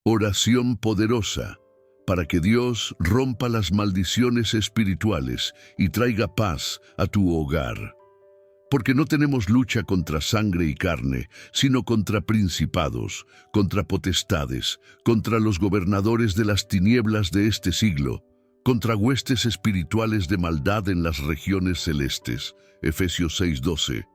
Oración poderosa para que Dios rompa las maldiciones espirituales y traiga paz a tu hogar. Porque no tenemos lucha contra sangre y carne, sino contra principados, contra potestades, contra los gobernadores de las tinieblas de este siglo, contra huestes espirituales de maldad en las regiones celestes. Efesios 6:12.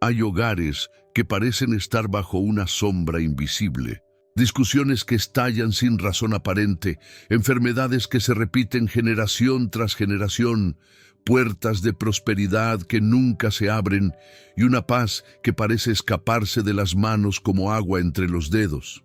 Hay hogares que parecen estar bajo una sombra invisible. Discusiones que estallan sin razón aparente, enfermedades que se repiten generación tras generación, puertas de prosperidad que nunca se abren y una paz que parece escaparse de las manos como agua entre los dedos.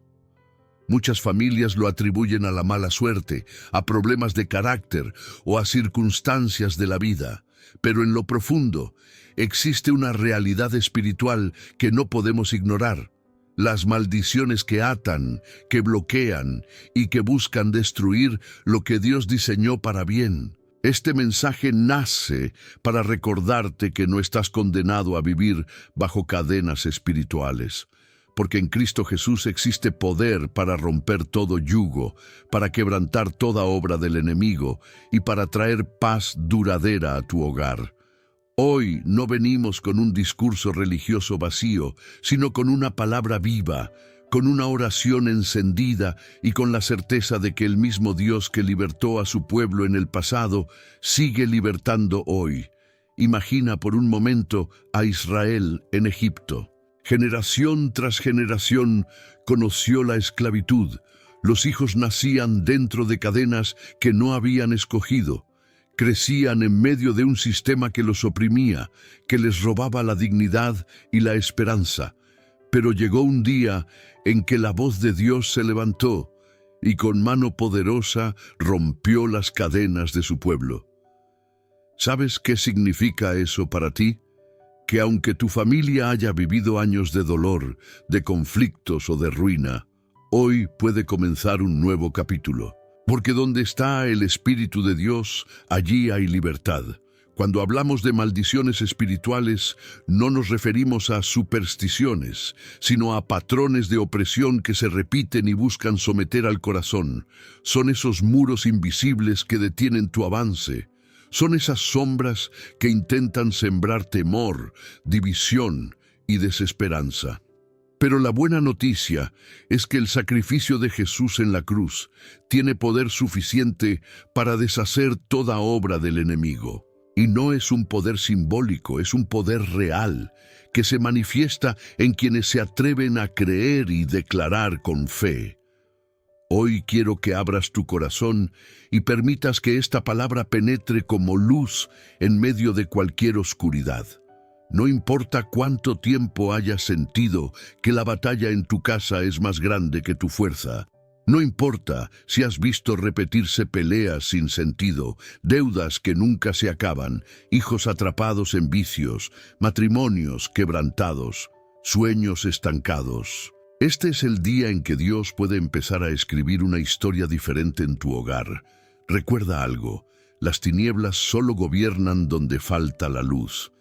Muchas familias lo atribuyen a la mala suerte, a problemas de carácter o a circunstancias de la vida, pero en lo profundo existe una realidad espiritual que no podemos ignorar. Las maldiciones que atan, que bloquean y que buscan destruir lo que Dios diseñó para bien. Este mensaje nace para recordarte que no estás condenado a vivir bajo cadenas espirituales, porque en Cristo Jesús existe poder para romper todo yugo, para quebrantar toda obra del enemigo y para traer paz duradera a tu hogar. Hoy no venimos con un discurso religioso vacío, sino con una palabra viva, con una oración encendida y con la certeza de que el mismo Dios que libertó a su pueblo en el pasado, sigue libertando hoy. Imagina por un momento a Israel en Egipto. Generación tras generación conoció la esclavitud. Los hijos nacían dentro de cadenas que no habían escogido. Crecían en medio de un sistema que los oprimía, que les robaba la dignidad y la esperanza. Pero llegó un día en que la voz de Dios se levantó y con mano poderosa rompió las cadenas de su pueblo. ¿Sabes qué significa eso para ti? Que aunque tu familia haya vivido años de dolor, de conflictos o de ruina, hoy puede comenzar un nuevo capítulo. Porque donde está el Espíritu de Dios, allí hay libertad. Cuando hablamos de maldiciones espirituales, no nos referimos a supersticiones, sino a patrones de opresión que se repiten y buscan someter al corazón. Son esos muros invisibles que detienen tu avance. Son esas sombras que intentan sembrar temor, división y desesperanza. Pero la buena noticia es que el sacrificio de Jesús en la cruz tiene poder suficiente para deshacer toda obra del enemigo. Y no es un poder simbólico, es un poder real, que se manifiesta en quienes se atreven a creer y declarar con fe. Hoy quiero que abras tu corazón y permitas que esta palabra penetre como luz en medio de cualquier oscuridad. No importa cuánto tiempo hayas sentido que la batalla en tu casa es más grande que tu fuerza. No importa si has visto repetirse peleas sin sentido, deudas que nunca se acaban, hijos atrapados en vicios, matrimonios quebrantados, sueños estancados. Este es el día en que Dios puede empezar a escribir una historia diferente en tu hogar. Recuerda algo, las tinieblas solo gobiernan donde falta la luz.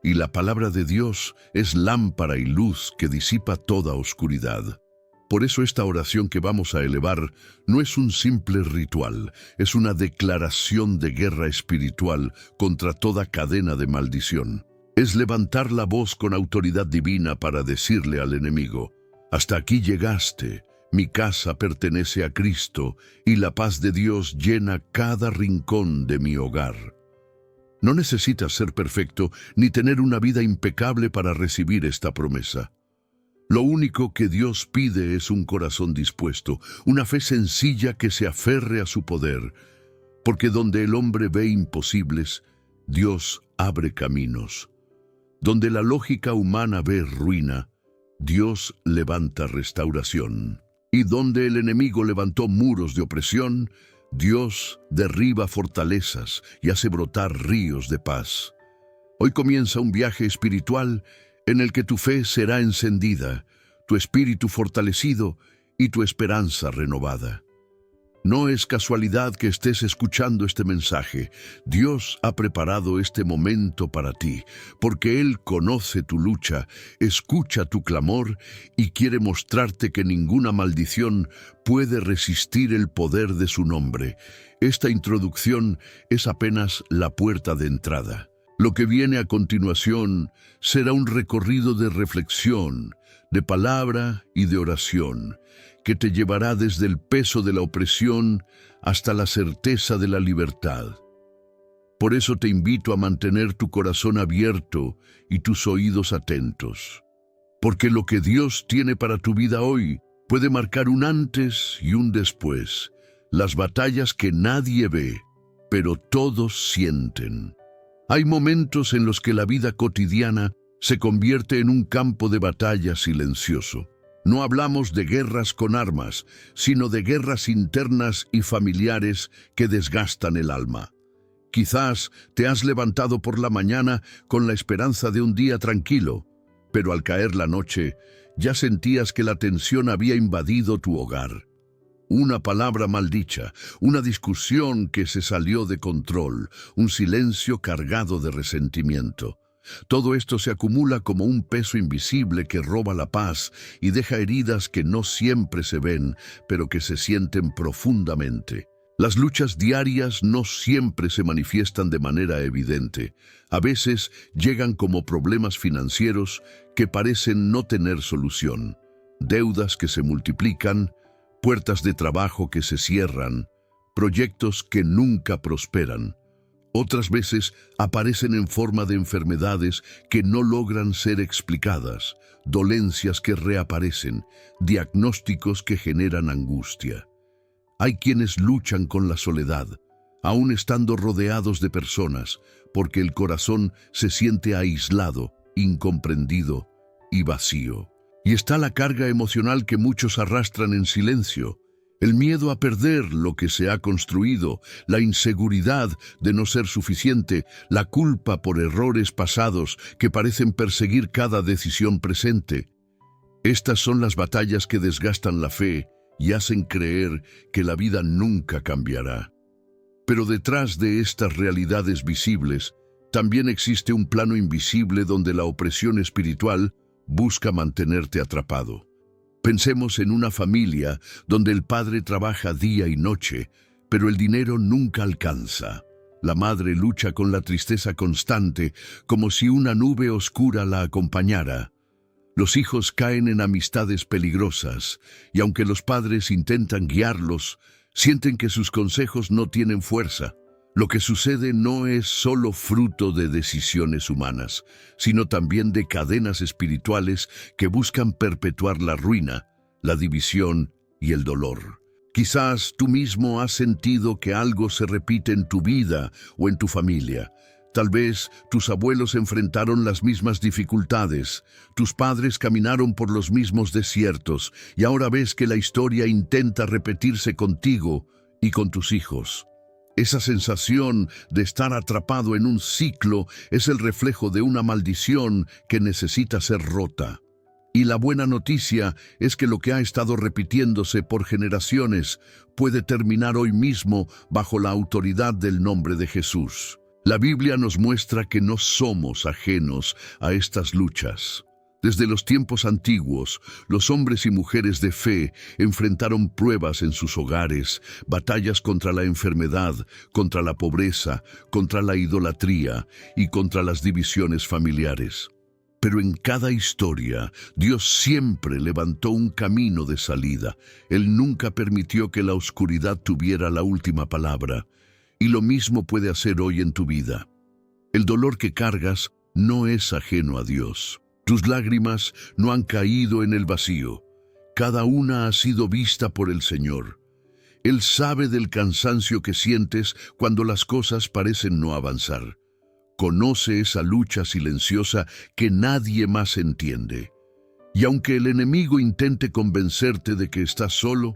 Y la palabra de Dios es lámpara y luz que disipa toda oscuridad. Por eso esta oración que vamos a elevar no es un simple ritual, es una declaración de guerra espiritual contra toda cadena de maldición. Es levantar la voz con autoridad divina para decirle al enemigo: hasta aquí llegaste, mi casa pertenece a Cristo y la paz de Dios llena cada rincón de mi hogar. No necesitas ser perfecto ni tener una vida impecable para recibir esta promesa. Lo único que Dios pide es un corazón dispuesto, una fe sencilla que se aferre a su poder, porque donde el hombre ve imposibles, Dios abre caminos. Donde la lógica humana ve ruina, Dios levanta restauración. Y donde el enemigo levantó muros de opresión, Dios derriba fortalezas y hace brotar ríos de paz. Hoy comienza un viaje espiritual en el que tu fe será encendida, tu espíritu fortalecido y tu esperanza renovada. No es casualidad que estés escuchando este mensaje. Dios ha preparado este momento para ti, porque Él conoce tu lucha, escucha tu clamor y quiere mostrarte que ninguna maldición puede resistir el poder de su nombre. Esta introducción es apenas la puerta de entrada. Lo que viene a continuación será un recorrido de reflexión, de palabra y de oración, que te llevará desde el peso de la opresión hasta la certeza de la libertad. Por eso te invito a mantener tu corazón abierto y tus oídos atentos, porque lo que Dios tiene para tu vida hoy puede marcar un antes y un después, las batallas que nadie ve, pero todos sienten. Hay momentos en los que la vida cotidiana se convierte en un campo de batalla silencioso. No hablamos de guerras con armas, sino de guerras internas y familiares que desgastan el alma. Quizás te has levantado por la mañana con la esperanza de un día tranquilo, pero al caer la noche ya sentías que la tensión había invadido tu hogar. Una palabra maldicha, una discusión que se salió de control, un silencio cargado de resentimiento. Todo esto se acumula como un peso invisible que roba la paz y deja heridas que no siempre se ven, pero que se sienten profundamente. Las luchas diarias no siempre se manifiestan de manera evidente. A veces llegan como problemas financieros que parecen no tener solución, deudas que se multiplican, puertas de trabajo que se cierran, proyectos que nunca prosperan. Otras veces aparecen en forma de enfermedades que no logran ser explicadas, dolencias que reaparecen, diagnósticos que generan angustia. Hay quienes luchan con la soledad, aún estando rodeados de personas, porque el corazón se siente aislado, incomprendido y vacío. Y está la carga emocional que muchos arrastran en silencio, el miedo a perder lo que se ha construido, la inseguridad de no ser suficiente, la culpa por errores pasados que parecen perseguir cada decisión presente. Estas son las batallas que desgastan la fe y hacen creer que la vida nunca cambiará. Pero detrás de estas realidades visibles, también existe un plano invisible donde la opresión espiritual busca mantenerte atrapado. Pensemos en una familia donde el padre trabaja día y noche, pero el dinero nunca alcanza. La madre lucha con la tristeza constante, como si una nube oscura la acompañara. Los hijos caen en amistades peligrosas, y aunque los padres intentan guiarlos, sienten que sus consejos no tienen fuerza. Lo que sucede no es solo fruto de decisiones humanas, sino también de cadenas espirituales que buscan perpetuar la ruina, la división y el dolor. Quizás tú mismo has sentido que algo se repite en tu vida o en tu familia. Tal vez tus abuelos enfrentaron las mismas dificultades, tus padres caminaron por los mismos desiertos, y ahora ves que la historia intenta repetirse contigo y con tus hijos. Esa sensación de estar atrapado en un ciclo es el reflejo de una maldición que necesita ser rota. Y la buena noticia es que lo que ha estado repitiéndose por generaciones puede terminar hoy mismo bajo la autoridad del nombre de Jesús. La Biblia nos muestra que no somos ajenos a estas luchas. Desde los tiempos antiguos, los hombres y mujeres de fe enfrentaron pruebas en sus hogares, batallas contra la enfermedad, contra la pobreza, contra la idolatría y contra las divisiones familiares. Pero en cada historia, Dios siempre levantó un camino de salida. Él nunca permitió que la oscuridad tuviera la última palabra. Y lo mismo puede hacer hoy en tu vida. El dolor que cargas no es ajeno a Dios. Tus lágrimas no han caído en el vacío. Cada una ha sido vista por el Señor. Él sabe del cansancio que sientes cuando las cosas parecen no avanzar. Conoce esa lucha silenciosa que nadie más entiende. Y aunque el enemigo intente convencerte de que estás solo,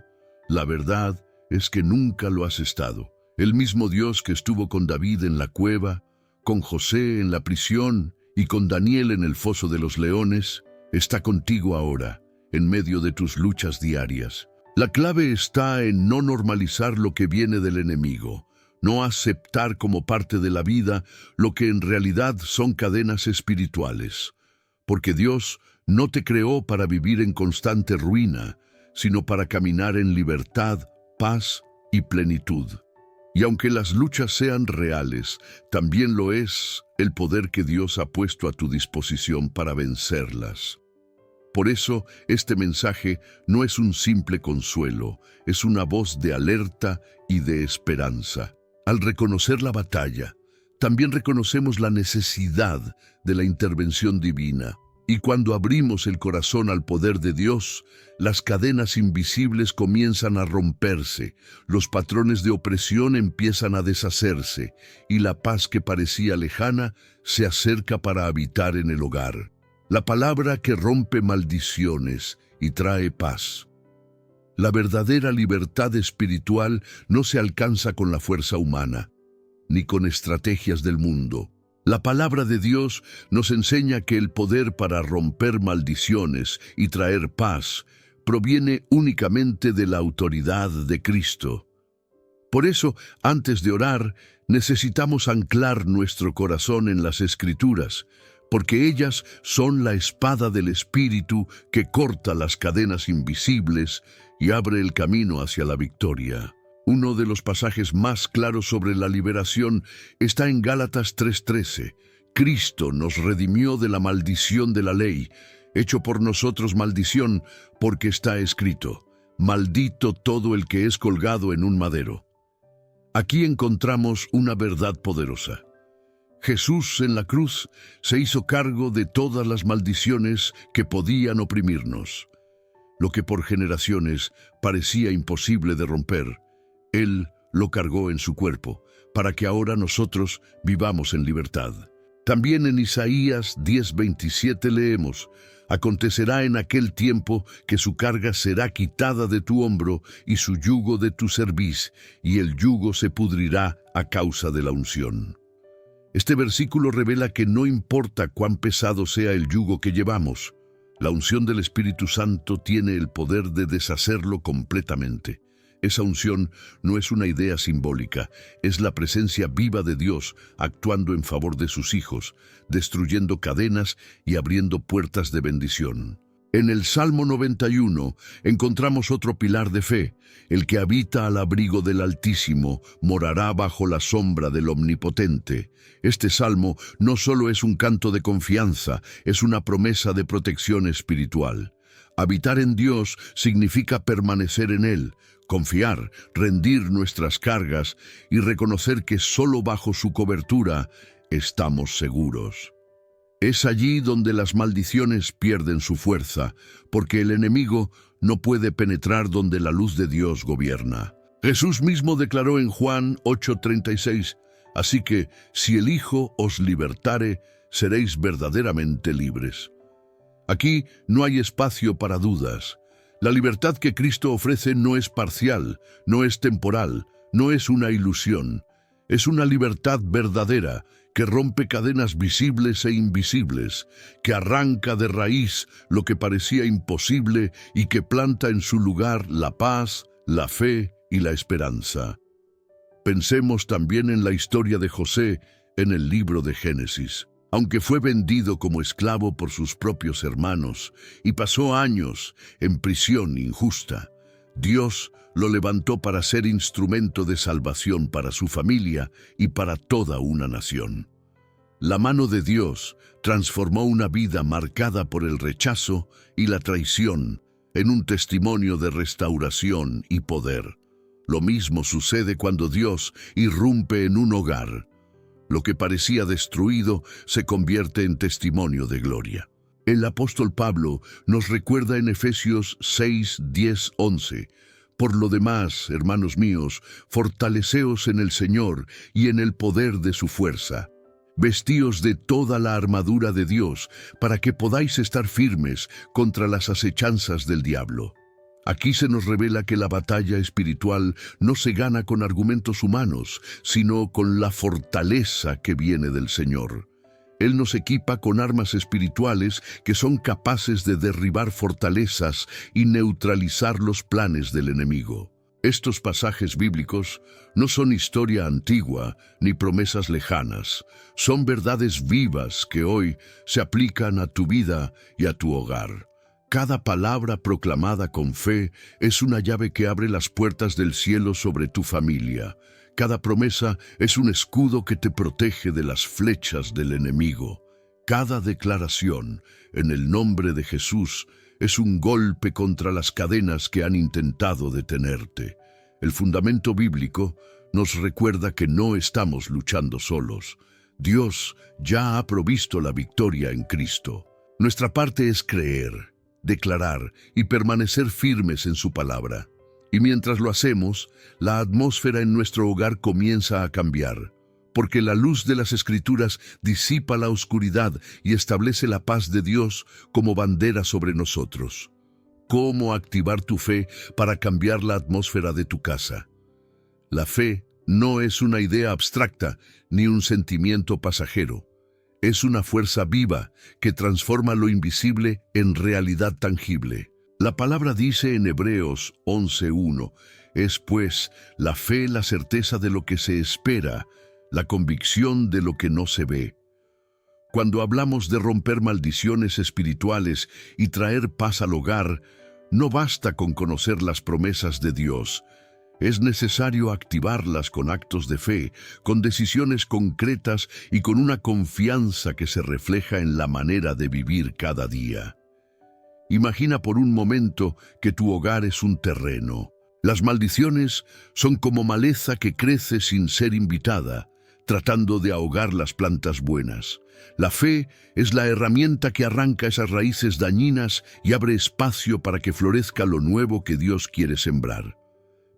la verdad es que nunca lo has estado. El mismo Dios que estuvo con David en la cueva, con José en la prisión y con Daniel en el foso de los leones, está contigo ahora, en medio de tus luchas diarias. La clave está en no normalizar lo que viene del enemigo, no aceptar como parte de la vida lo que en realidad son cadenas espirituales, porque Dios no te creó para vivir en constante ruina, sino para caminar en libertad, paz y plenitud. Y aunque las luchas sean reales, también lo es el poder que Dios ha puesto a tu disposición para vencerlas. Por eso, este mensaje no es un simple consuelo, es una voz de alerta y de esperanza. Al reconocer la batalla, también reconocemos la necesidad de la intervención divina. Y cuando abrimos el corazón al poder de Dios, las cadenas invisibles comienzan a romperse, los patrones de opresión empiezan a deshacerse, y la paz que parecía lejana se acerca para habitar en el hogar. La palabra que rompe maldiciones y trae paz. La verdadera libertad espiritual no se alcanza con la fuerza humana, ni con estrategias del mundo. La palabra de Dios nos enseña que el poder para romper maldiciones y traer paz proviene únicamente de la autoridad de Cristo. Por eso, antes de orar, necesitamos anclar nuestro corazón en las Escrituras, porque ellas son la espada del Espíritu que corta las cadenas invisibles y abre el camino hacia la victoria. Uno de los pasajes más claros sobre la liberación está en Gálatas 3:13. Cristo nos redimió de la maldición de la ley, hecho por nosotros maldición, porque está escrito: maldito todo el que es colgado en un madero. Aquí encontramos una verdad poderosa. Jesús en la cruz se hizo cargo de todas las maldiciones que podían oprimirnos. Lo que por generaciones parecía imposible de romper, Él lo cargó en su cuerpo, para que ahora nosotros vivamos en libertad. También en Isaías 10:27 leemos: acontecerá en aquel tiempo que su carga será quitada de tu hombro y su yugo de tu cerviz, y el yugo se pudrirá a causa de la unción. Este versículo revela que no importa cuán pesado sea el yugo que llevamos, la unción del Espíritu Santo tiene el poder de deshacerlo completamente. Esa unción no es una idea simbólica, es la presencia viva de Dios actuando en favor de sus hijos, destruyendo cadenas y abriendo puertas de bendición. En el Salmo 91 encontramos otro pilar de fe: el que habita al abrigo del Altísimo morará bajo la sombra del Omnipotente. Este salmo no solo es un canto de confianza, es una promesa de protección espiritual. Habitar en Dios significa permanecer en Él, confiar, rendir nuestras cargas y reconocer que solo bajo su cobertura estamos seguros. Es allí donde las maldiciones pierden su fuerza, porque el enemigo no puede penetrar donde la luz de Dios gobierna. Jesús mismo declaró en Juan 8:36, así que si el Hijo os libertare, seréis verdaderamente libres. Aquí no hay espacio para dudas. La libertad que Cristo ofrece no es parcial, no es temporal, no es una ilusión. Es una libertad verdadera que rompe cadenas visibles e invisibles, que arranca de raíz lo que parecía imposible y que planta en su lugar la paz, la fe y la esperanza. Pensemos también en la historia de José en el libro de Génesis. Aunque fue vendido como esclavo por sus propios hermanos y pasó años en prisión injusta, Dios lo levantó para ser instrumento de salvación para su familia y para toda una nación. La mano de Dios transformó una vida marcada por el rechazo y la traición en un testimonio de restauración y poder. Lo mismo sucede cuando Dios irrumpe en un hogar. Lo que parecía destruido se convierte en testimonio de gloria. El apóstol Pablo nos recuerda en Efesios 6:10-11: por lo demás, hermanos míos, fortaleceos en el Señor y en el poder de su fuerza. Vestíos de toda la armadura de Dios para que podáis estar firmes contra las acechanzas del diablo. Aquí se nos revela que la batalla espiritual no se gana con argumentos humanos, sino con la fortaleza que viene del Señor. Él nos equipa con armas espirituales que son capaces de derribar fortalezas y neutralizar los planes del enemigo. Estos pasajes bíblicos no son historia antigua ni promesas lejanas, son verdades vivas que hoy se aplican a tu vida y a tu hogar. Cada palabra proclamada con fe es una llave que abre las puertas del cielo sobre tu familia. Cada promesa es un escudo que te protege de las flechas del enemigo. Cada declaración, en el nombre de Jesús, es un golpe contra las cadenas que han intentado detenerte. El fundamento bíblico nos recuerda que no estamos luchando solos. Dios ya ha provisto la victoria en Cristo. Nuestra parte es creer, declarar y permanecer firmes en su palabra. Y mientras lo hacemos, la atmósfera en nuestro hogar comienza a cambiar, porque la luz de las Escrituras disipa la oscuridad y establece la paz de Dios como bandera sobre nosotros. ¿Cómo activar tu fe para cambiar la atmósfera de tu casa? La fe no es una idea abstracta ni un sentimiento pasajero. Es una fuerza viva que transforma lo invisible en realidad tangible. La palabra dice en Hebreos 11:1, es pues la fe la certeza de lo que se espera, la convicción de lo que no se ve. Cuando hablamos de romper maldiciones espirituales y traer paz al hogar, no basta con conocer las promesas de Dios. Es necesario activarlas con actos de fe, con decisiones concretas y con una confianza que se refleja en la manera de vivir cada día. Imagina por un momento que tu hogar es un terreno. Las maldiciones son como maleza que crece sin ser invitada, tratando de ahogar las plantas buenas. La fe es la herramienta que arranca esas raíces dañinas y abre espacio para que florezca lo nuevo que Dios quiere sembrar.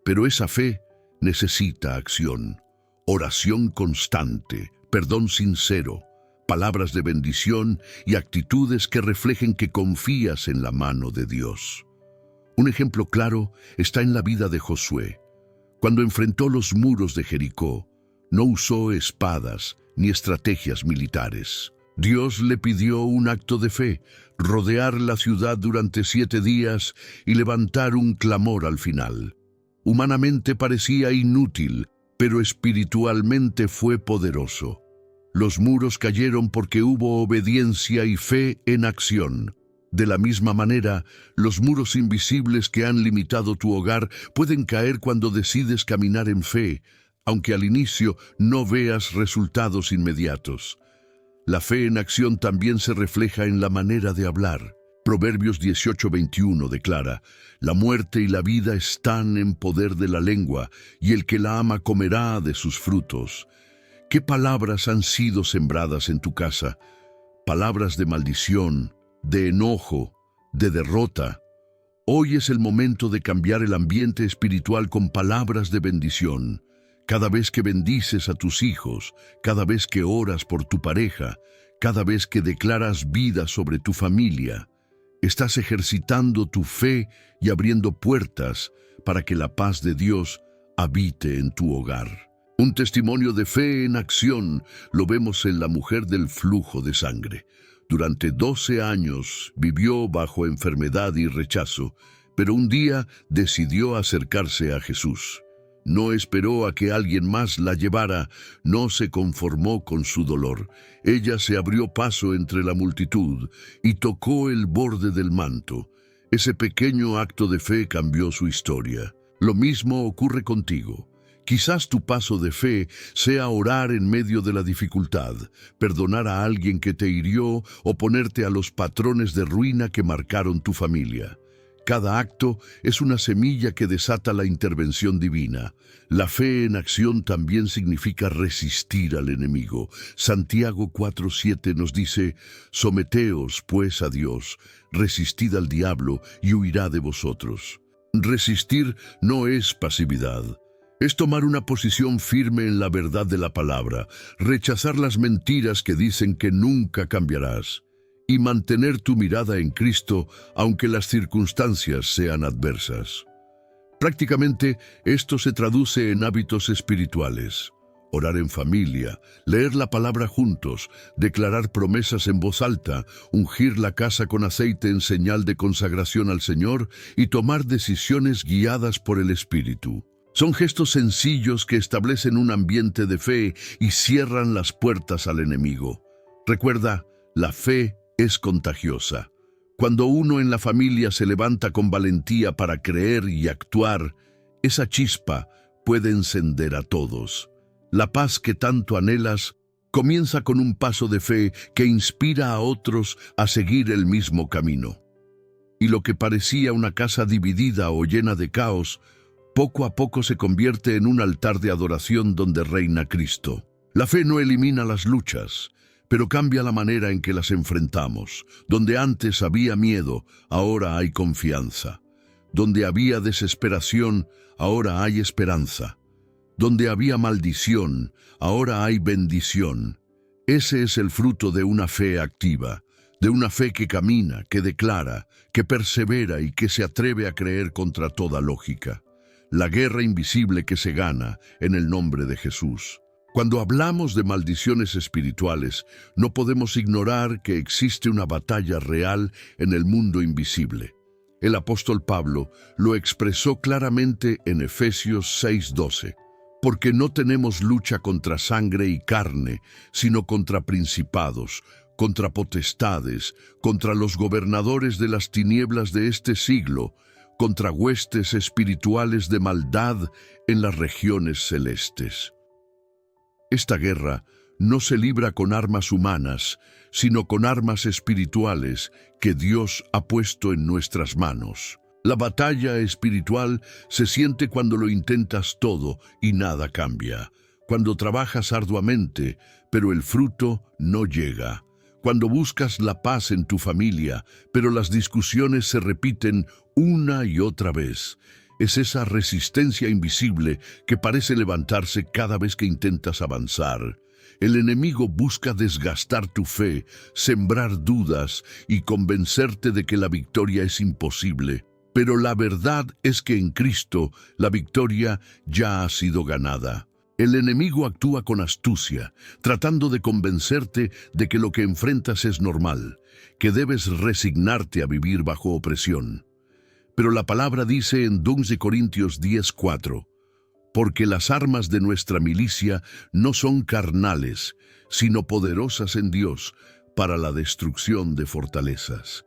Pero esa fe necesita acción, oración constante, perdón sincero, palabras de bendición y actitudes que reflejen que confías en la mano de Dios. Un ejemplo claro está en la vida de Josué. Cuando enfrentó los muros de Jericó, no usó espadas ni estrategias militares. Dios le pidió un acto de fe, rodear la ciudad durante 7 días y levantar un clamor al final. Humanamente parecía inútil, pero espiritualmente fue poderoso. Los muros cayeron porque hubo obediencia y fe en acción. De la misma manera, los muros invisibles que han limitado tu hogar pueden caer cuando decides caminar en fe, aunque al inicio no veas resultados inmediatos. La fe en acción también se refleja en la manera de hablar. Proverbios 18:21 declara, la muerte y la vida están en poder de la lengua, y el que la ama comerá de sus frutos. ¿Qué palabras han sido sembradas en tu casa? Palabras de maldición, de enojo, de derrota. Hoy es el momento de cambiar el ambiente espiritual con palabras de bendición. Cada vez que bendices a tus hijos, cada vez que oras por tu pareja, cada vez que declaras vida sobre tu familia, estás ejercitando tu fe y abriendo puertas para que la paz de Dios habite en tu hogar. Un testimonio de fe en acción lo vemos en la mujer del flujo de sangre. Durante 12 años vivió bajo enfermedad y rechazo, pero un día decidió acercarse a Jesús. No esperó a que alguien más la llevara, no se conformó con su dolor. Ella se abrió paso entre la multitud y tocó el borde del manto. Ese pequeño acto de fe cambió su historia. Lo mismo ocurre contigo. Quizás tu paso de fe sea orar en medio de la dificultad, perdonar a alguien que te hirió o ponerte a los patrones de ruina que marcaron tu familia. Cada acto es una semilla que desata la intervención divina. La fe en acción también significa resistir al enemigo. Santiago 4:7 nos dice, someteos pues a Dios, resistid al diablo y huirá de vosotros. Resistir no es pasividad. Es tomar una posición firme en la verdad de la palabra, rechazar las mentiras que dicen que nunca cambiarás y mantener tu mirada en Cristo aunque las circunstancias sean adversas. Prácticamente esto se traduce en hábitos espirituales. orar en familia, leer la palabra juntos, declarar promesas en voz alta, ungir la casa con aceite en señal de consagración al Señor y tomar decisiones guiadas por el Espíritu. Son gestos sencillos que establecen un ambiente de fe y cierran las puertas al enemigo. Recuerda, la fe es contagiosa. Cuando uno en la familia se levanta con valentía para creer y actuar, esa chispa puede encender a todos. La paz que tanto anhelas comienza con un paso de fe que inspira a otros a seguir el mismo camino. Y lo que parecía una casa dividida o llena de caos, poco a poco se convierte en un altar de adoración donde reina Cristo. La fe no elimina las luchas, pero cambia la manera en que las enfrentamos. Donde antes había miedo, ahora hay confianza. Donde había desesperación, ahora hay esperanza. Donde había maldición, ahora hay bendición. Ese es el fruto de una fe activa, de una fe que camina, que declara, que persevera y que se atreve a creer contra toda lógica. La guerra invisible que se gana en el nombre de Jesús. Cuando hablamos de maldiciones espirituales, no podemos ignorar que existe una batalla real en el mundo invisible. El apóstol Pablo lo expresó claramente en Efesios 6:12. Porque no tenemos lucha contra sangre y carne, sino contra principados, contra potestades, contra los gobernadores de las tinieblas de este siglo, contra huestes espirituales de maldad en las regiones celestes. Esta guerra no se libra con armas humanas, sino con armas espirituales que Dios ha puesto en nuestras manos. La batalla espiritual se siente cuando lo intentas todo y nada cambia, cuando trabajas arduamente, pero el fruto no llega, cuando buscas la paz en tu familia, pero las discusiones se repiten una y otra vez. Es esa resistencia invisible que parece levantarse cada vez que intentas avanzar. El enemigo busca desgastar tu fe, sembrar dudas y convencerte de que la victoria es imposible. Pero la verdad es que en Cristo la victoria ya ha sido ganada. El enemigo actúa con astucia, tratando de convencerte de que lo que enfrentas es normal, que debes resignarte a vivir bajo opresión. Pero la palabra dice en 2 Corintios 10:4, porque las armas de nuestra milicia no son carnales, sino poderosas en Dios para la destrucción de fortalezas.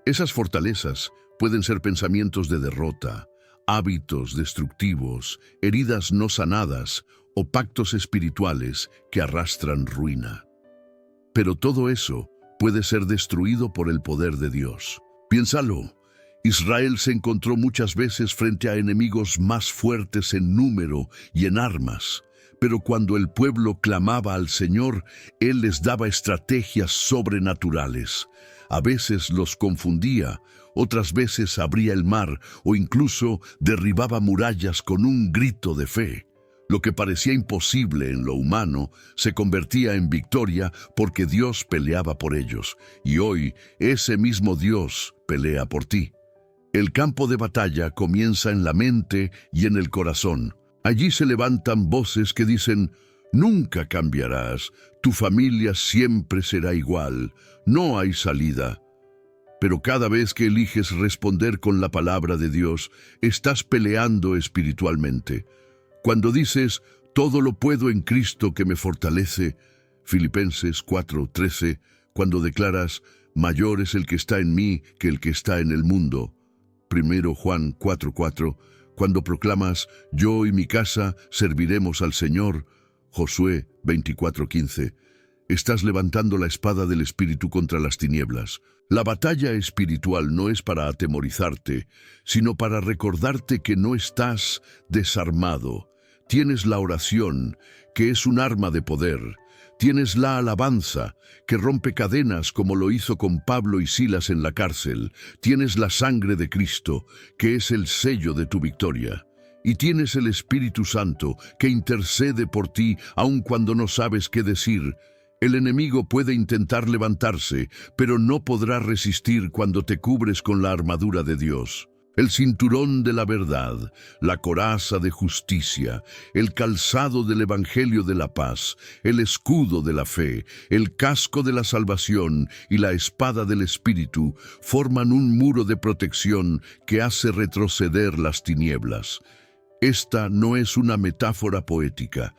Esas fortalezas pueden ser pensamientos de derrota, hábitos destructivos, heridas no sanadas o pactos espirituales que arrastran ruina. Pero todo eso puede ser destruido por el poder de Dios. Piénsalo. Israel se encontró muchas veces frente a enemigos más fuertes en número y en armas, pero cuando el pueblo clamaba al Señor, Él les daba estrategias sobrenaturales. A veces los confundía, otras veces abría el mar o incluso derribaba murallas con un grito de fe. Lo que parecía imposible en lo humano se convertía en victoria porque Dios peleaba por ellos, y hoy ese mismo Dios pelea por ti. El campo de batalla comienza en la mente y en el corazón. Allí se levantan voces que dicen: nunca cambiarás, tu familia siempre será igual, no hay salida. Pero cada vez que eliges responder con la palabra de Dios, estás peleando espiritualmente. Cuando dices, todo lo puedo en Cristo que me fortalece, Filipenses 4:13, cuando declaras, mayor es el que está en mí que el que está en el mundo, 1 Juan 4:4, cuando proclamas, yo y mi casa serviremos al Señor, Josué 24:15, estás levantando la espada del Espíritu contra las tinieblas. La batalla espiritual no es para atemorizarte, sino para recordarte que no estás desarmado. Tienes la oración, que es un arma de poder. Tienes la alabanza, que rompe cadenas como lo hizo con Pablo y Silas en la cárcel. Tienes la sangre de Cristo, que es el sello de tu victoria. Y tienes el Espíritu Santo, que intercede por ti aun cuando no sabes qué decir. El enemigo puede intentar levantarse, pero no podrá resistir cuando te cubres con la armadura de Dios. el cinturón de la verdad, la coraza de justicia, el calzado del evangelio de la paz, el escudo de la fe, el casco de la salvación y la espada del Espíritu forman un muro de protección que hace retroceder las tinieblas. Esta no es una metáfora poética,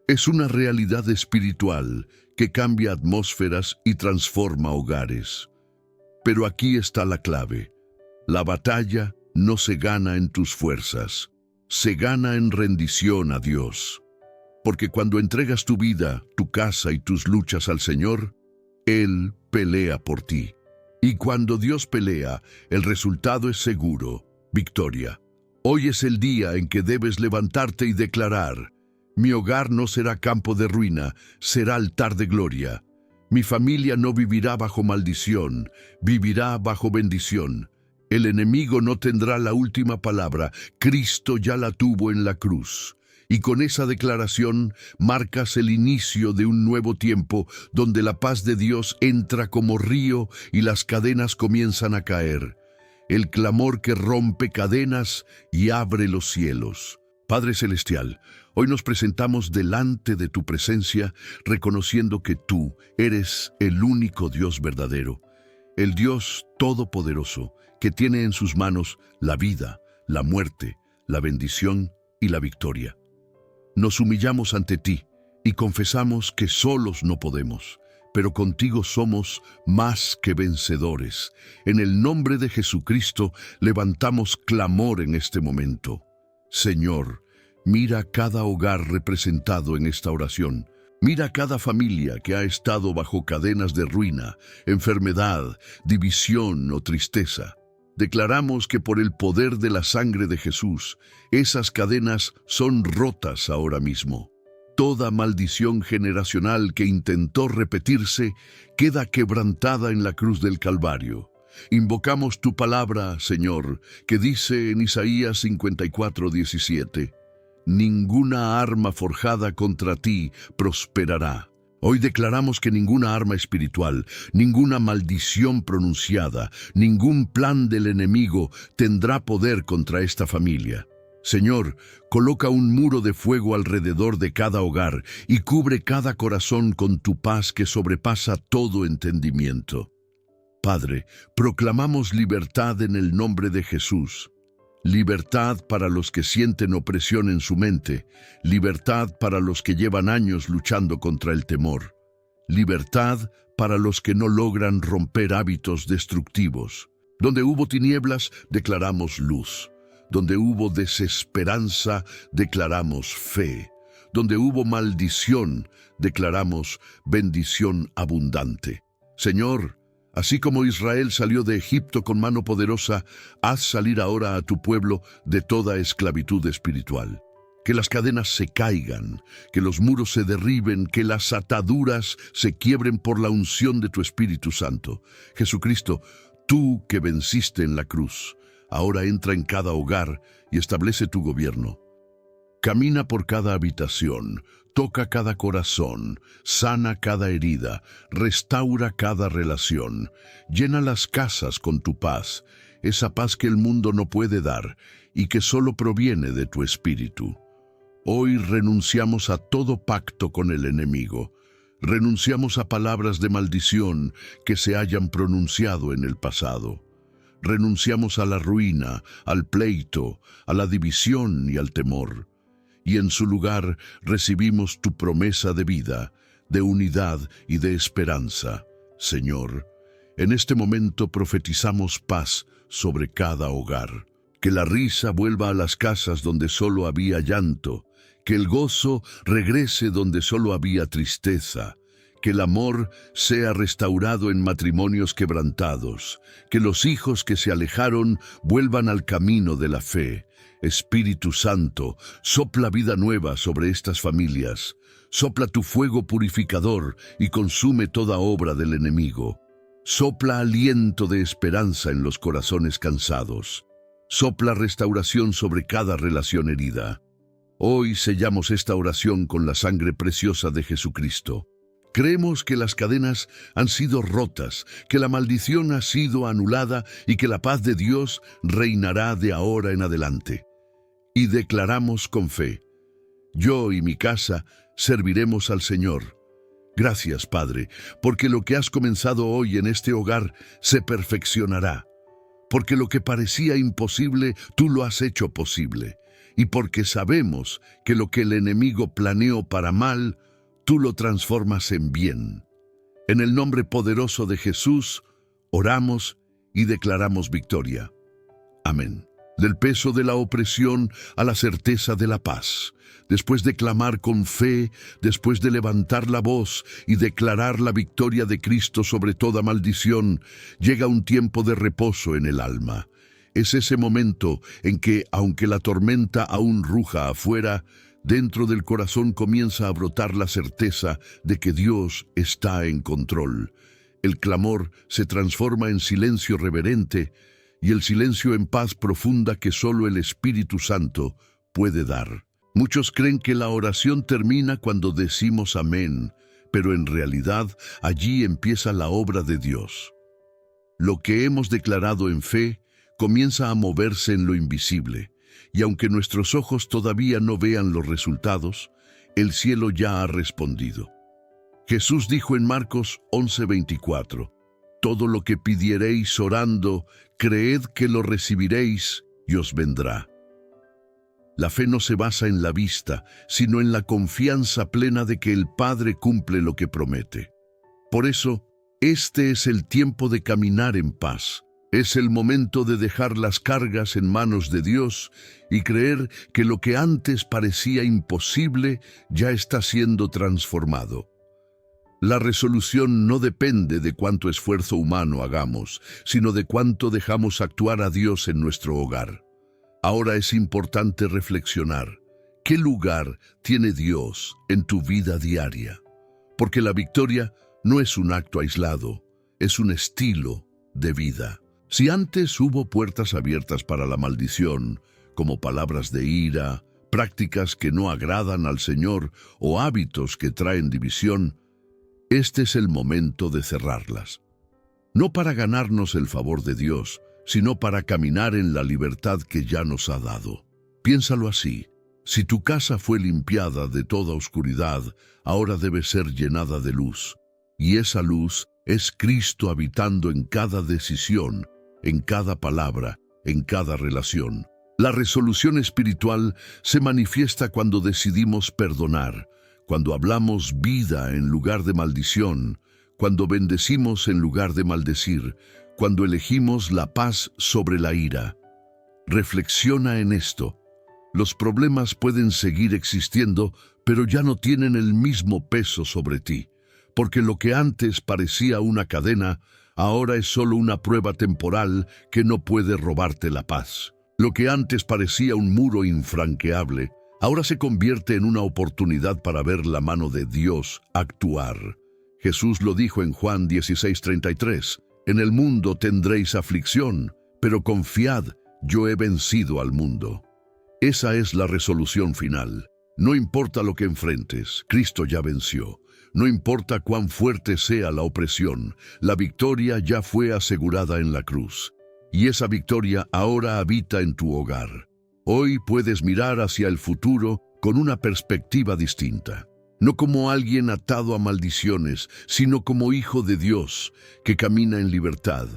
es una realidad espiritual que cambia atmósferas y transforma hogares. Pero aquí está la clave. La batalla no se gana en tus fuerzas, se gana en rendición a Dios. Porque cuando entregas tu vida, tu casa y tus luchas al Señor, Él pelea por ti. Y cuando Dios pelea, el resultado es seguro, victoria. Hoy es el día en que debes levantarte y declarar: mi hogar no será campo de ruina, será altar de gloria. Mi familia no vivirá bajo maldición, vivirá bajo bendición. El enemigo no tendrá la última palabra, Cristo ya la tuvo en la cruz. Y con esa declaración marcas el inicio de un nuevo tiempo donde la paz de Dios entra como río y las cadenas comienzan a caer. El clamor que rompe cadenas y abre los cielos. Padre Celestial, hoy nos presentamos delante de tu presencia, reconociendo que tú eres el único Dios verdadero, el Dios todopoderoso, que tiene en sus manos la vida, la muerte, la bendición y la victoria. Nos humillamos ante ti y confesamos que solos no podemos, pero contigo somos más que vencedores. En el nombre de Jesucristo levantamos clamor en este momento. Señor, mira cada hogar representado en esta oración. Mira cada familia que ha estado bajo cadenas de ruina, enfermedad, división o tristeza. Declaramos que por el poder de la sangre de Jesús, esas cadenas son rotas ahora mismo. Toda maldición generacional que intentó repetirse queda quebrantada en la cruz del Calvario. Invocamos tu palabra, Señor, que dice en Isaías 54:17, ninguna arma forjada contra ti prosperará. Hoy declaramos que ninguna arma espiritual, ninguna maldición pronunciada, ningún plan del enemigo tendrá poder contra esta familia. Señor, coloca un muro de fuego alrededor de cada hogar y cubre cada corazón con tu paz que sobrepasa todo entendimiento. Padre, proclamamos libertad en el nombre de Jesús. Libertad para los que sienten opresión en su mente, libertad para los que llevan años luchando contra el temor, libertad para los que no logran romper hábitos destructivos. Donde hubo tinieblas, declaramos luz. Donde hubo desesperanza, declaramos fe. Donde hubo maldición, declaramos bendición abundante. Señor, así como Israel salió de Egipto con mano poderosa, haz salir ahora a tu pueblo de toda esclavitud espiritual. Que las cadenas se caigan, que los muros se derriben, que las ataduras se quiebren por la unción de tu Espíritu Santo. Jesucristo, tú que venciste en la cruz, ahora entra en cada hogar y establece tu gobierno. Camina por cada habitación, toca cada corazón, sana cada herida, restaura cada relación, llena las casas con tu paz, esa paz que el mundo no puede dar y que solo proviene de tu Espíritu. Hoy renunciamos a todo pacto con el enemigo, renunciamos a palabras de maldición que se hayan pronunciado en el pasado. Renunciamos a la ruina, al pleito, a la división y al temor. Y en su lugar recibimos tu promesa de vida, de unidad y de esperanza. Señor, en este momento profetizamos paz sobre cada hogar. Que la risa vuelva a las casas donde solo había llanto, que el gozo regrese donde solo había tristeza, que el amor sea restaurado en matrimonios quebrantados, que los hijos que se alejaron vuelvan al camino de la fe. Espíritu Santo, sopla vida nueva sobre estas familias. Sopla tu fuego purificador y consume toda obra del enemigo. Sopla aliento de esperanza en los corazones cansados. Sopla restauración sobre cada relación herida. Hoy sellamos esta oración con la sangre preciosa de Jesucristo. Creemos que las cadenas han sido rotas, que la maldición ha sido anulada y que la paz de Dios reinará de ahora en adelante. Y declaramos con fe: yo y mi casa serviremos al Señor. Gracias, Padre, porque lo que has comenzado hoy en este hogar se perfeccionará. Porque lo que parecía imposible, tú lo has hecho posible. Y porque sabemos que lo que el enemigo planeó para mal, tú lo transformas en bien. En el nombre poderoso de Jesús, oramos y declaramos victoria. Amén. Del peso de la opresión a la certeza de la paz. Después de clamar con fe, después de levantar la voz y declarar la victoria de Cristo sobre toda maldición, llega un tiempo de reposo en el alma. Es ese momento en que, aunque la tormenta aún ruja afuera, dentro del corazón comienza a brotar la certeza de que Dios está en control. El clamor se transforma en silencio reverente y el silencio en paz profunda que solo el Espíritu Santo puede dar. Muchos creen que la oración termina cuando decimos amén, pero en realidad allí empieza la obra de Dios. Lo que hemos declarado en fe comienza a moverse en lo invisible, y aunque nuestros ojos todavía no vean los resultados, el cielo ya ha respondido. Jesús dijo en Marcos 11:24, todo lo que pidiereis orando, creed que lo recibiréis y os vendrá. La fe no se basa en la vista, sino en la confianza plena de que el Padre cumple lo que promete. Por eso, este es el tiempo de caminar en paz. Es el momento de dejar las cargas en manos de Dios y creer que lo que antes parecía imposible ya está siendo transformado. La resolución no depende de cuánto esfuerzo humano hagamos, sino de cuánto dejamos actuar a Dios en nuestro hogar. Ahora es importante reflexionar. ¿Qué lugar tiene Dios en tu vida diaria? Porque la victoria no es un acto aislado, es un estilo de vida. Si antes hubo puertas abiertas para la maldición, como palabras de ira, prácticas que no agradan al Señor o hábitos que traen división, este es el momento de cerrarlas. No para ganarnos el favor de Dios, sino para caminar en la libertad que ya nos ha dado. Piénsalo así: si tu casa fue limpiada de toda oscuridad, ahora debe ser llenada de luz. Y esa luz es Cristo habitando en cada decisión, en cada palabra, en cada relación. La resolución espiritual se manifiesta cuando decidimos perdonar, cuando hablamos vida en lugar de maldición, cuando bendecimos en lugar de maldecir, cuando elegimos la paz sobre la ira. Reflexiona en esto. Los problemas pueden seguir existiendo, pero ya no tienen el mismo peso sobre ti, porque lo que antes parecía una cadena, ahora es solo una prueba temporal que no puede robarte la paz. Lo que antes parecía un muro infranqueable, ahora se convierte en una oportunidad para ver la mano de Dios actuar. Jesús lo dijo en Juan 16:33, en el mundo tendréis aflicción, pero confiad, yo he vencido al mundo. Esa es la resolución final. No importa lo que enfrentes, Cristo ya venció. No importa cuán fuerte sea la opresión, la victoria ya fue asegurada en la cruz. Y esa victoria ahora habita en tu hogar. Hoy puedes mirar hacia el futuro con una perspectiva distinta. No como alguien atado a maldiciones, sino como hijo de Dios que camina en libertad.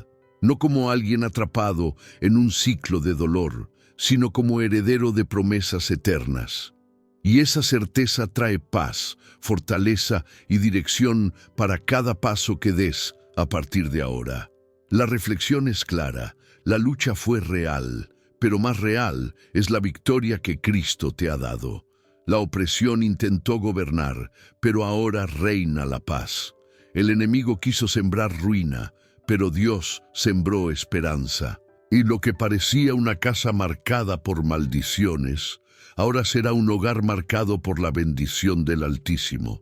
No como alguien atrapado en un ciclo de dolor, sino como heredero de promesas eternas. Y esa certeza trae paz, fortaleza y dirección para cada paso que des a partir de ahora. La reflexión es clara, la lucha fue real, pero más real es la victoria que Cristo te ha dado. La opresión intentó gobernar, pero ahora reina la paz. El enemigo quiso sembrar ruina, pero Dios sembró esperanza. Y lo que parecía una casa marcada por maldiciones, ahora será un hogar marcado por la bendición del Altísimo.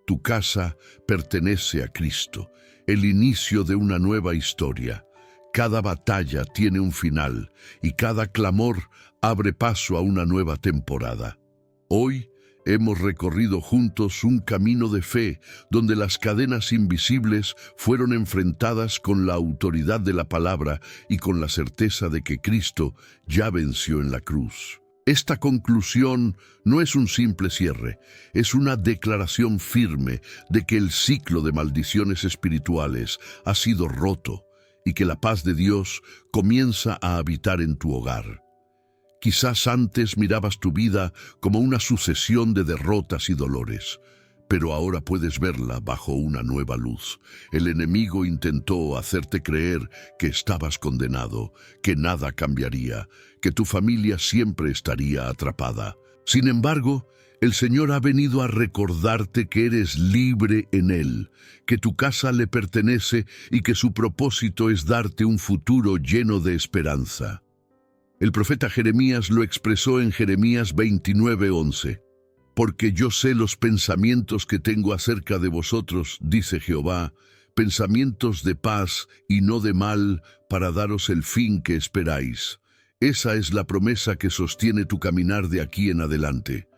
Tu casa pertenece a Cristo, el inicio de una nueva historia. Cada batalla tiene un final y cada clamor abre paso a una nueva temporada. Hoy Hemos recorrido juntos un camino de fe donde las cadenas invisibles fueron enfrentadas con la autoridad de la palabra y con la certeza de que Cristo ya venció en la cruz. Esta conclusión no es un simple cierre, es una declaración firme de que el ciclo de maldiciones espirituales ha sido roto y que la paz de Dios comienza a habitar en tu hogar. Quizás antes mirabas tu vida como una sucesión de derrotas y dolores, pero ahora puedes verla bajo una nueva luz. El enemigo intentó hacerte creer que estabas condenado, que nada cambiaría, que tu familia siempre estaría atrapada. Sin embargo, el Señor ha venido a recordarte que eres libre en Él, que tu casa le pertenece y que su propósito es darte un futuro lleno de esperanza. El profeta Jeremías lo expresó en Jeremías 29:11. Porque yo sé los pensamientos que tengo acerca de vosotros, dice Jehová, pensamientos de paz y no de mal, para daros el fin que esperáis. Esa es la promesa que sostiene tu caminar de aquí en adelante.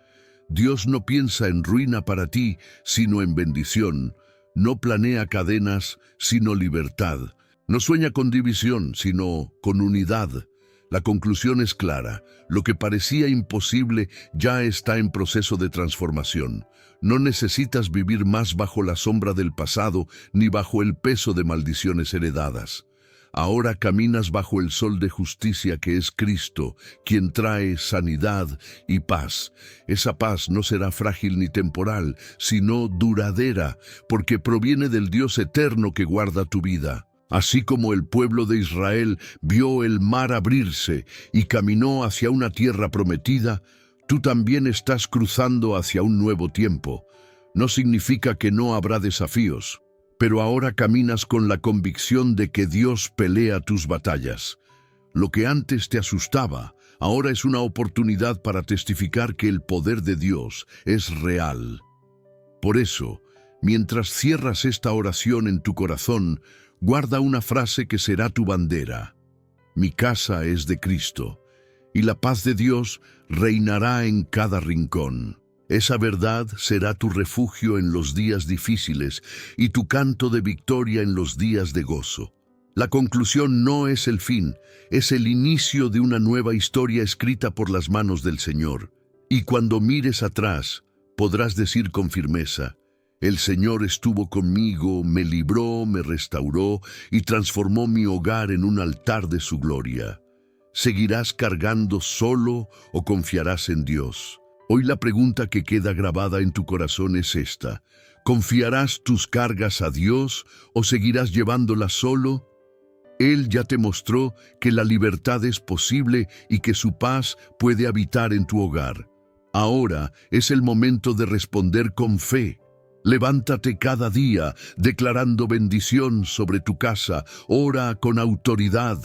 Dios no piensa en ruina para ti, sino en bendición. No planea cadenas, sino libertad. No sueña con división, sino con unidad. La conclusión es clara. Lo que parecía imposible ya está en proceso de transformación. No necesitas vivir más bajo la sombra del pasado ni bajo el peso de maldiciones heredadas. Ahora caminas bajo el sol de justicia que es Cristo, quien trae sanidad y paz. Esa paz no será frágil ni temporal, sino duradera, porque proviene del Dios eterno que guarda tu vida. Así como el pueblo de Israel vio el mar abrirse y caminó hacia una tierra prometida, tú también estás cruzando hacia un nuevo tiempo. No significa que no habrá desafíos, pero ahora caminas con la convicción de que Dios pelea tus batallas. Lo que antes te asustaba, ahora es una oportunidad para testificar que el poder de Dios es real. Por eso, mientras cierras esta oración en tu corazón, guarda una frase que será tu bandera. Mi casa es de Cristo, y la paz de Dios reinará en cada rincón. Esa verdad será tu refugio en los días difíciles y tu canto de victoria en los días de gozo. La conclusión no es el fin, es el inicio de una nueva historia escrita por las manos del Señor. Y cuando mires atrás, podrás decir con firmeza: el Señor estuvo conmigo, me libró, me restauró y transformó mi hogar en un altar de su gloria. ¿Seguirás cargando solo o confiarás en Dios? Hoy la pregunta que queda grabada en tu corazón es esta: ¿confiarás tus cargas a Dios o seguirás llevándolas solo? Él ya te mostró que la libertad es posible y que su paz puede habitar en tu hogar. Ahora es el momento de responder con fe. Levántate cada día declarando bendición sobre tu casa. Ora con autoridad.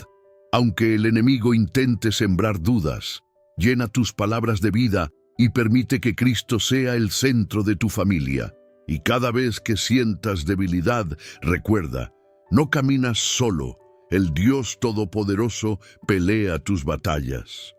Aunque el enemigo intente sembrar dudas, llena tus palabras de vida y permite que Cristo sea el centro de tu familia. Y cada vez que sientas debilidad, recuerda, no caminas solo. El Dios Todopoderoso pelea tus batallas.